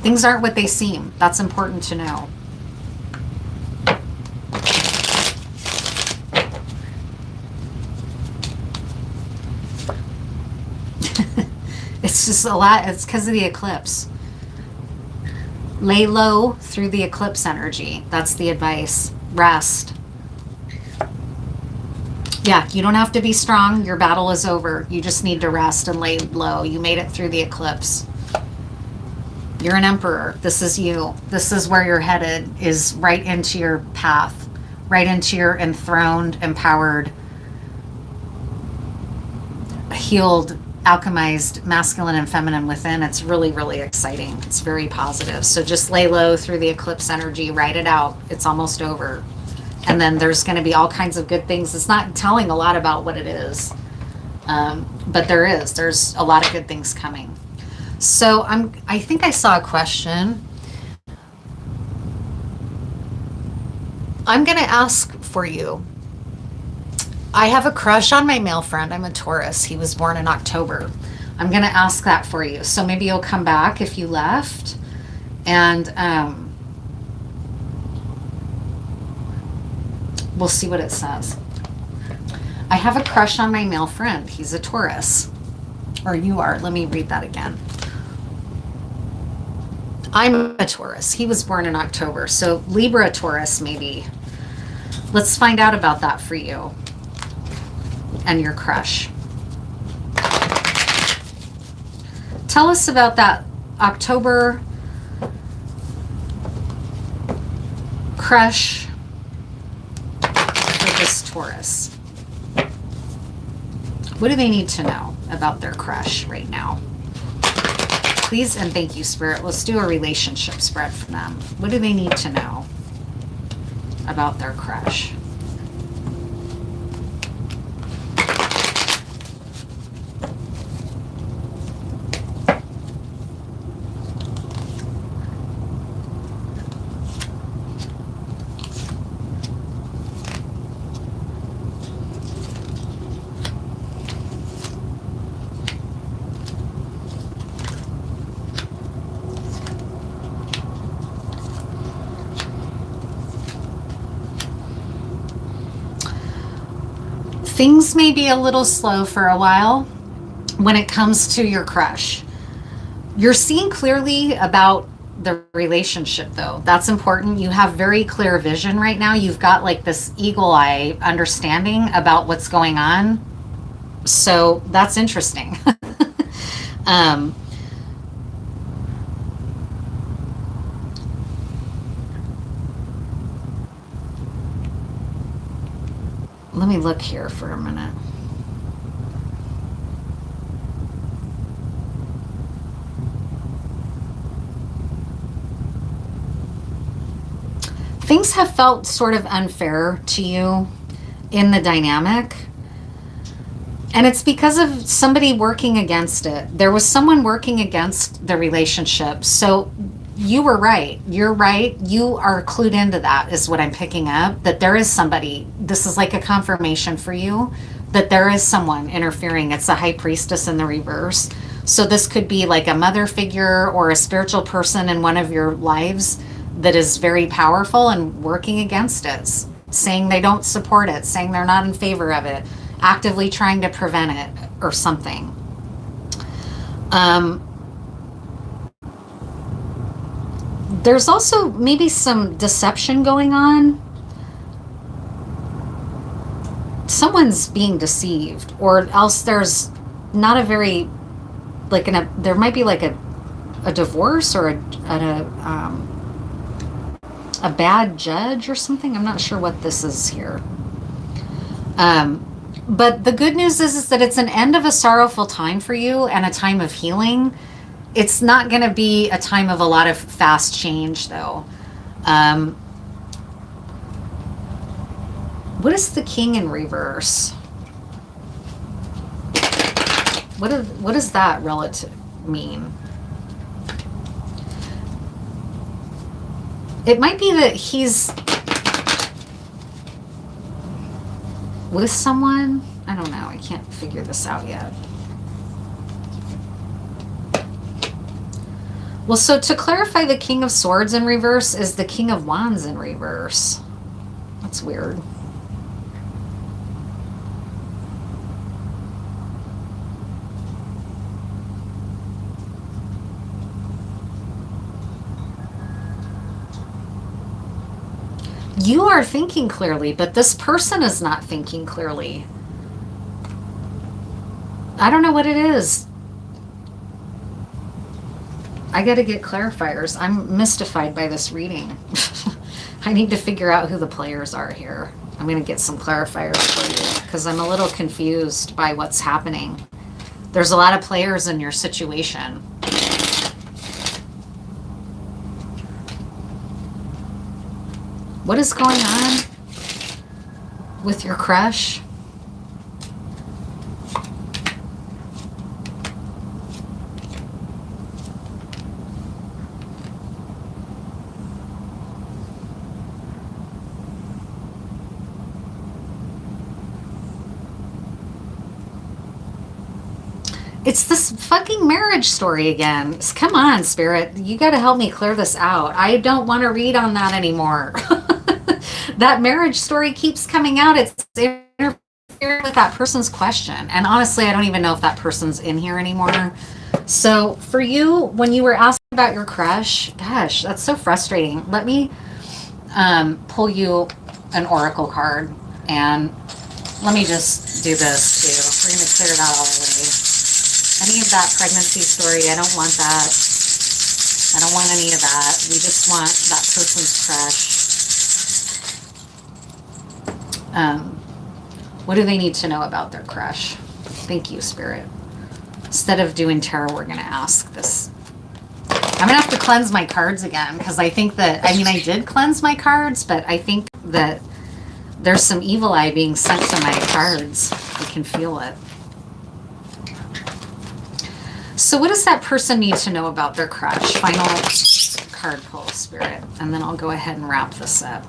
Things aren't what they seem. That's important to know. It's just a lot. It's because of the eclipse. Lay low through the eclipse energy. That's the advice. Rest. Yeah, you don't have to be strong. Your battle is over. You just need to rest and lay low. You made it through the eclipse. You're an emperor. This is you. This is where you're headed, is right into your path, right into your enthroned, empowered, healed, alchemized masculine and feminine within. It's really, really exciting. It's very positive. So just lay low through the eclipse energy, write it out. It's almost over. And then there's going to be all kinds of good things. It's not telling a lot about what it is, but there's a lot of good things coming. So I think I saw a question. I'm going to ask for you. I have a crush on my male friend. I'm a Taurus. He was born in October. I'm going to ask that for you. So maybe you'll come back if you left. And we'll see what it says. I have a crush on my male friend. He's a Taurus. Or you are. Let me read that again. I'm a Taurus. He was born in October. So Libra Taurus maybe. Let's find out about that for you and your crush. Tell us about that October crush for this Taurus. What do they need to know about their crush right now? Please and thank you, Spirit. Let's do a relationship spread for them. What do they need to know about their crush? Things may be a little slow for a while when it comes to your crush. You're seeing clearly about the relationship, though. That's important. You have very clear vision right now. You've got like this eagle eye understanding about what's going on. So that's interesting. Let me look here for a minute. Things have felt sort of unfair to you in the dynamic. And it's because of somebody working against it. There was someone working against the relationship. So you were right. You're right. You are clued into that, is what I'm picking up, that there is somebody. This is like a confirmation for you that there is someone interfering. It's a high priestess in the reverse. So this could be like a mother figure or a spiritual person in one of your lives that is very powerful and working against it, saying they don't support it, saying they're not in favor of it, actively trying to prevent it or something. There's also maybe some deception going on. Someone's being deceived, or else there's not a very, like, there might be like a divorce or a bad judge or something. I'm not sure what this is here. But the good news is that it's an end of a sorrowful time for you and a time of healing. It's not going to be a time of a lot of fast change, though. What is the King in reverse? What does that relative mean? It might be that he's with someone. I don't know. I can't figure this out yet. Well, so to clarify, the King of Swords in reverse is the King of Wands in reverse. That's weird. You are thinking clearly, but this person is not thinking clearly. I don't know what it is. I got to get clarifiers. I'm mystified by this reading. I need to figure out who the players are here. I'm going to get some clarifiers for you because I'm a little confused by what's happening. There's a lot of players in your situation. What is going on with your crush? It's this fucking marriage story again. Come on, Spirit. You got to help me clear this out. I don't want to read on that anymore. That marriage story keeps coming out. It's interfering with that person's question. And honestly, I don't even know if that person's in here anymore. So for you, when you were asking about your crush, gosh, that's so frustrating. Let me pull you an oracle card. And let me just do this too. We're going to clear that all away. Any of that pregnancy story, I don't want that. I don't want any of that. We just want that person's crush. What do they need to know about their crush? Thank you, Spirit. Instead of doing tarot, we're going to ask this. I'm going to have to cleanse my cards again because I think that, I mean, I did cleanse my cards, but I think that there's some evil eye being sent to my cards. I can feel it. So what does that person need to know about their crush? Final card pull, Spirit. And then I'll go ahead and wrap this up.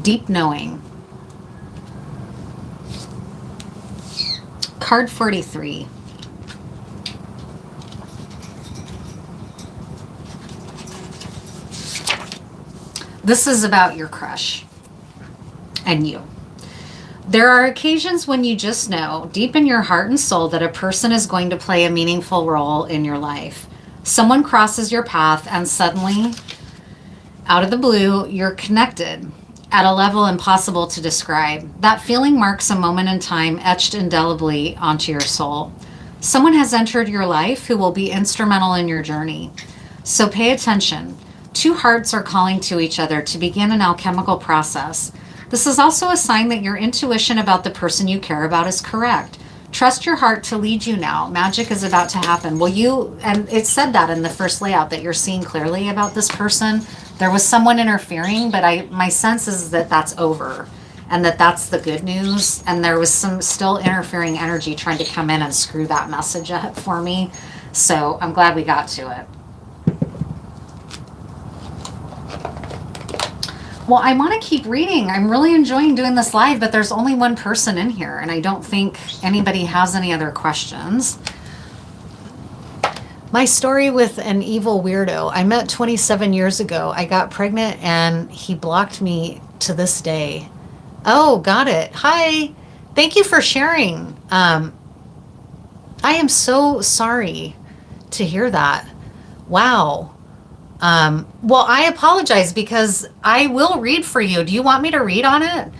Deep knowing. Card 43. This is about your crush and you. There are occasions when you just know deep in your heart and soul that a person is going to play a meaningful role in your life. Someone crosses your path and suddenly, out of the blue, you're connected at a level impossible to describe. That feeling marks a moment in time etched indelibly onto your soul. Someone has entered your life who will be instrumental in your journey. So pay attention. Two hearts are calling to each other to begin an alchemical process. This is also a sign that your intuition about the person you care about is correct. Trust your heart to lead you now. Magic is about to happen. And it said that in the first layout that you're seeing clearly about this person. There was someone interfering, but my sense is that that's over and that that's the good news. And there was some still interfering energy trying to come in and screw that message up for me. So I'm glad we got to it. Well, I want to keep reading. I'm really enjoying doing this live, but there's only one person in here, and I don't think anybody has any other questions. My story with an evil weirdo. I met 27 years ago. I got pregnant, and he blocked me to this day. Oh, got it. Hi. Thank you for sharing. I am so sorry to hear that. Wow. Well, I apologize because I will read for you. Do you want me to read on it?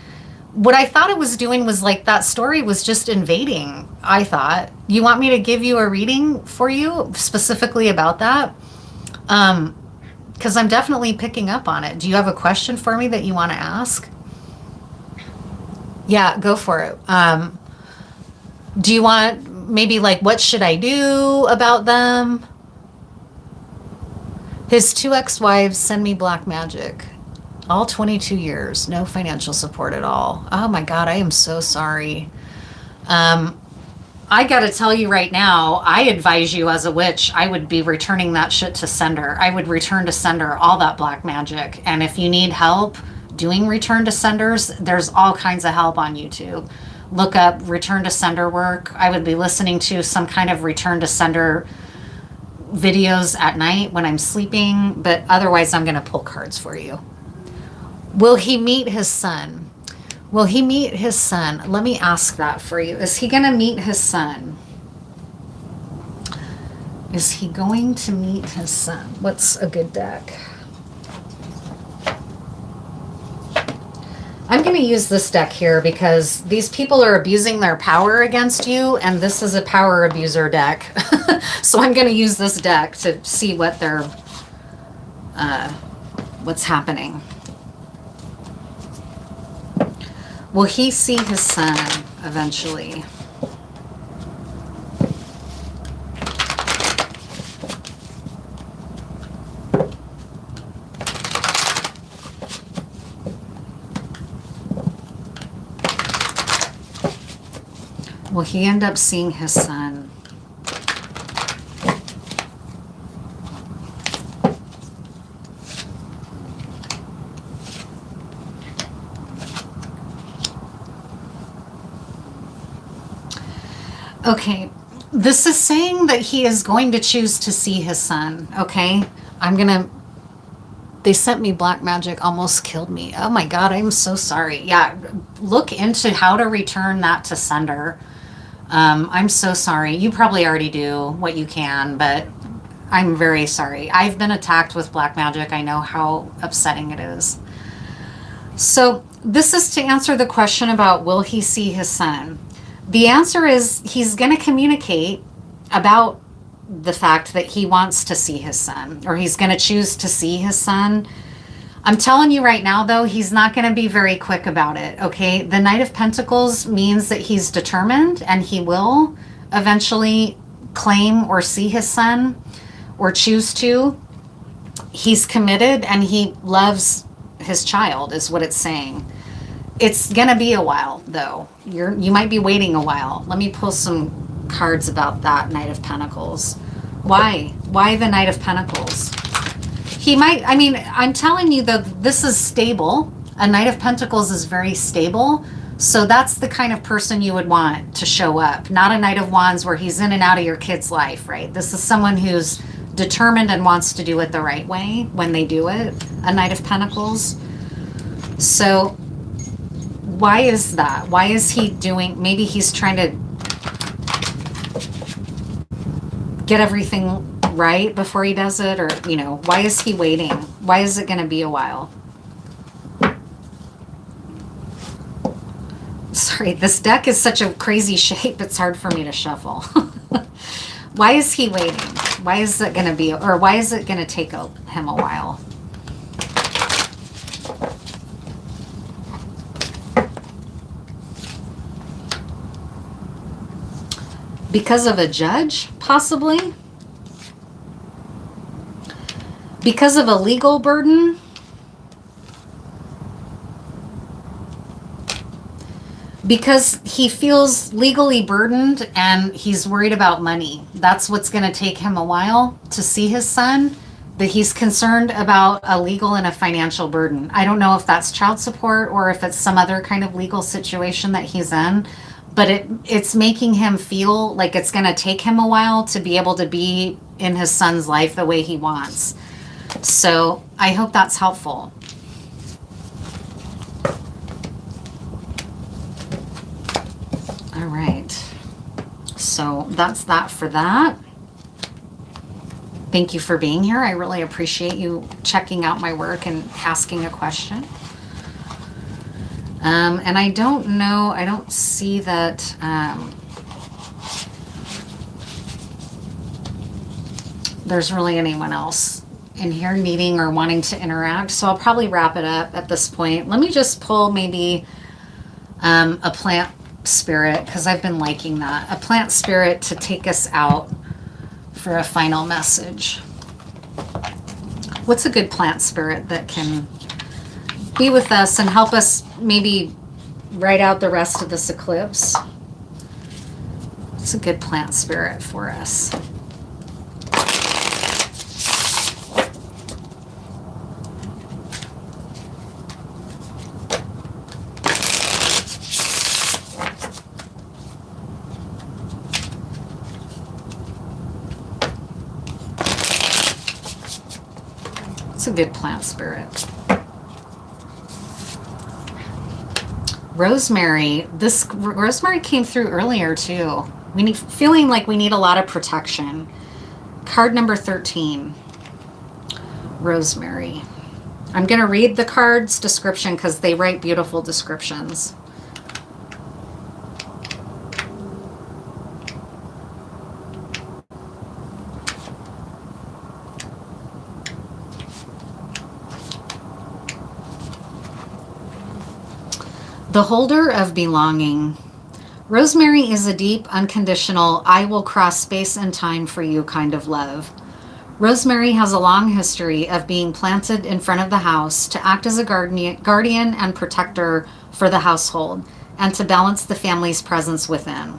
What I thought it was doing was like that story was just invading, I thought. You want me to give you a reading for you specifically about that? Because I'm definitely picking up on it. Do you have a question for me that you want to ask? Yeah, go for it. Do you want maybe like, what should I do about them? His 2 ex-wives send me black magic. All 22 years, no financial support at all. Oh my God, I am so sorry. I got to tell you right now, I advise you as a witch, I would be returning that shit to sender. I would return to sender all that black magic. And if you need help doing return to senders, there's all kinds of help on YouTube. Look up return to sender work. I would be listening to some kind of return to sender videos at night when I'm sleeping, but otherwise I'm going to pull cards for you. Will he meet his son? Will he meet his son? Let me ask that for you. Is he going to meet his son? Is he going to meet his son? What's a good deck? I'm going to use this deck here because these people are abusing their power against you, and this is a power abuser deck. So I'm going to use this deck to see what they're, what's happening. Will he see his son eventually? Will he end up seeing his son? Okay, this is saying that he is going to choose to see his son, okay? They sent me black magic, almost killed me. Oh my God, I'm so sorry. Yeah, look into how to return that to sender. I'm so sorry. You probably already do what you can, but I'm very sorry. I've been attacked with black magic. I know how upsetting it is. So this is to answer the question about will he see his son? The answer is he's going to communicate about the fact that he wants to see his son, or he's going to choose to see his son. I'm telling you right now, though, he's not going to be very quick about it, okay? The Knight of Pentacles means that he's determined and he will eventually claim or see his son or choose to. He's committed and he loves his child is what it's saying. It's going to be a while, though. You might be waiting a while. Let me pull some cards about that Knight of Pentacles. Why? Why the Knight of Pentacles? He might, I mean, I'm telling you that this is stable. A Knight of Pentacles is very stable. So that's the kind of person you would want to show up. Not a Knight of Wands where he's in and out of your kid's life, right? This is someone who's determined and wants to do it the right way when they do it. A Knight of Pentacles. So why is that? Why is he doing, maybe he's trying to get everything right before he does it, or, you know, why is he waiting? Why is it going to be a while? Sorry, this deck is such a crazy shape, it's hard for me to shuffle. Why is he waiting? Why is it going to be, or why is it going to take him a while? Because of a judge, possibly? Because of a legal burden? Because he feels legally burdened and he's worried about money. That's what's going to take him a while to see his son, that he's concerned about a legal and a financial burden. I don't know if that's child support or if it's some other kind of legal situation that he's in. But it's making him feel like it's going to take him a while to be able to be in his son's life the way he wants. So I hope that's helpful. All right. So that's that for that. Thank you for being here. I really appreciate you checking out my work and asking a question. And I don't know, I don't see that, there's really anyone else in here needing or wanting to interact. So I'll probably wrap it up at this point. Let me just pull maybe a plant spirit, because I've been liking that. A plant spirit to take us out for a final message. What's a good plant spirit that can be with us and help us maybe write out the rest of this eclipse? It's a good plant spirit for us. It's a good plant spirit. Rosemary. This rosemary came through earlier too. Feeling like we need a lot of protection. Card number 13. Rosemary. I'm going to read the card's description because they write beautiful descriptions. The holder of belonging. Rosemary is a deep, unconditional, I will cross space and time for you kind of love. Rosemary has a long history of being planted in front of the house to act as a guardian and protector for the household and to balance the family's presence within.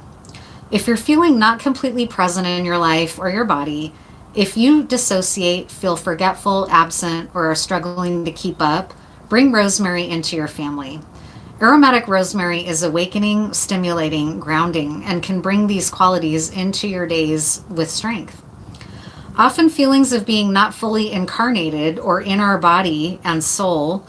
If you're feeling not completely present in your life or your body, if you dissociate, feel forgetful, absent, or are struggling to keep up, bring rosemary into your family. Aromatic rosemary is awakening, stimulating, grounding, and can bring these qualities into your days with strength. Often feelings of being not fully incarnated or in our body and soul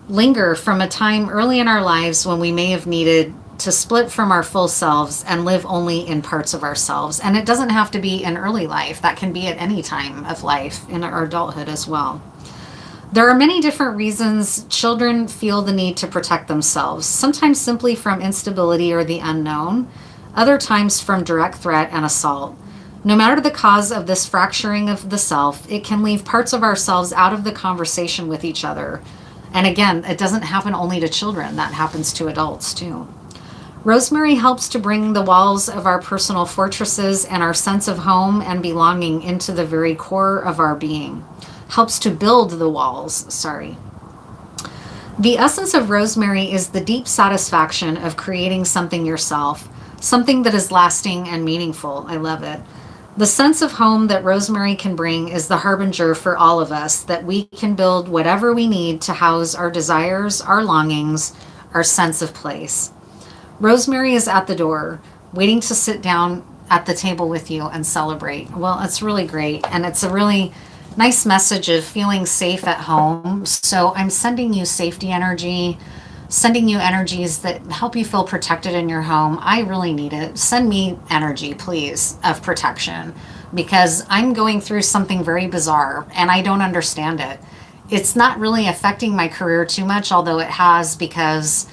linger from a time early in our lives when we may have needed to split from our full selves and live only in parts of ourselves. And it doesn't have to be in early life. That can be at any time of life in our adulthood as well. There are many different reasons children feel the need to protect themselves, sometimes simply from instability or the unknown, other times from direct threat and assault. No matter the cause of this fracturing of the self, it can leave parts of ourselves out of the conversation with each other. And again, it doesn't happen only to children, that happens to adults too. Rosemary helps to bring the walls of our personal fortresses and our sense of home and belonging into the very core of our being. Helps to build the walls, The essence of rosemary is the deep satisfaction of creating something yourself, something that is lasting and meaningful. I love it. The sense of home that rosemary can bring is the harbinger for all of us that we can build whatever we need to house our desires, our longings, our sense of place. Rosemary is at the door, waiting to sit down at the table with you and celebrate. Well, it's really great, and it's a really nice message of feeling safe at home. So I'm sending you safety energy, sending you energies that help you feel protected in your home. I really need it. Send me energy, please, of protection, because I'm going through something very bizarre and I don't understand it. It's not really affecting my career too much, although it has, because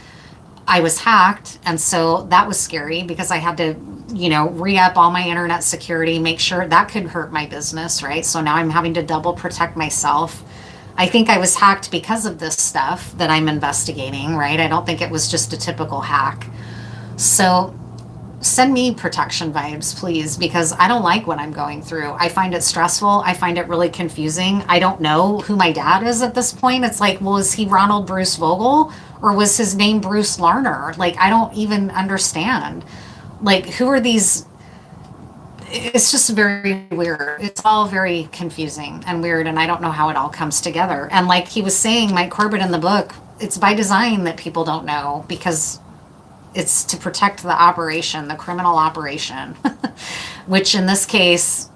I was hacked. And so that was scary because I had to, re-up all my internet security, make sure that could hurt my business, right? So now I'm having to double protect myself. I think I was hacked because of this stuff that I'm investigating, right? I don't think it was just a typical hack. So send me protection vibes, please, because I don't like what I'm going through. I find it stressful. I find it really confusing. I don't know who my dad is at this point. It's like, well, is he Ronald Bruce Vogel or was his name Bruce Larner? Like, I don't even understand. Like, who are these? It's just very weird. It's all very confusing and weird, and I don't know how it all comes together. And like he was saying, Mike Corbett in the book, it's by design that people don't know because it's to protect the operation, the criminal operation, which in this case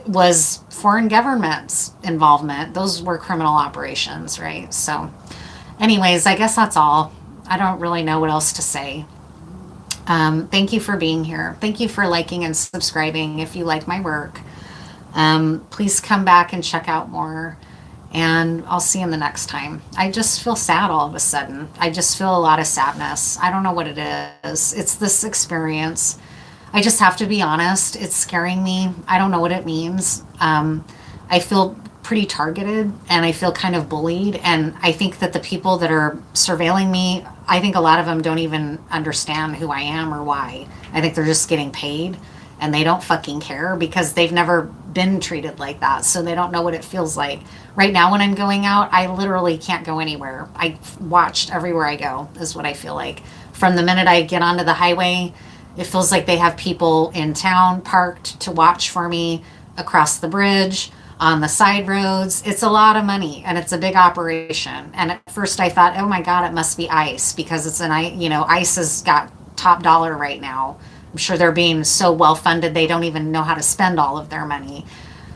was foreign government's involvement. Those were criminal operations, right? So anyways, I guess that's all. I don't really know what else to say. Thank you for being here. Thank you for liking and subscribing if you like my work. Please come back and check out more. And I'll see you in the next time. I just feel sad all of a sudden. I just feel a lot of sadness. I don't know what it is. It's this experience. I just have to be honest. It's scaring me. I don't know what it means. I feel pretty targeted and I feel kind of bullied. And I think that the people that are surveilling me, I think a lot of them don't even understand who I am or why. I think they're just getting paid and they don't fucking care because they've never been treated like that. So they don't know what it feels like. Right now when I'm going out, I literally can't go anywhere. I watched everywhere I go is what I feel like. From the minute I get onto the highway, it feels like they have people in town parked to watch for me across the bridge, on the side roads. It's a lot of money and it's a big operation. And at first I thought, oh my God, it must be ICE because it's ICE has got top dollar right now. I'm sure they're being so well funded, they don't even know how to spend all of their money.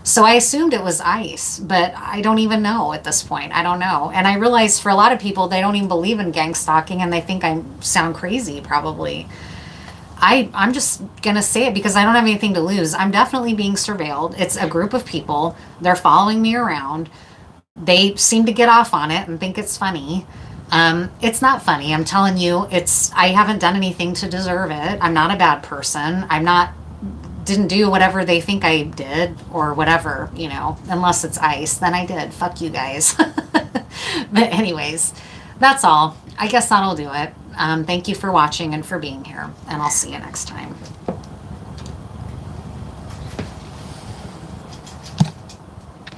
So I assumed it was ice, but I don't even know at this point. I don't know. And I realize for a lot of people, they don't even believe in gang stalking and they think I sound crazy probably. I'm just going to say it because I don't have anything to lose. I'm definitely being surveilled. It's a group of people. They're following me around. They seem to get off on it and think it's funny. It's not funny. I'm telling you, I haven't done anything to deserve it. I'm not a bad person. Didn't do whatever they think I did or whatever, unless it's ice, then I did. Fuck you guys. But anyways, that's all. I guess that'll do it. Thank you for watching and for being here, and I'll see you next time.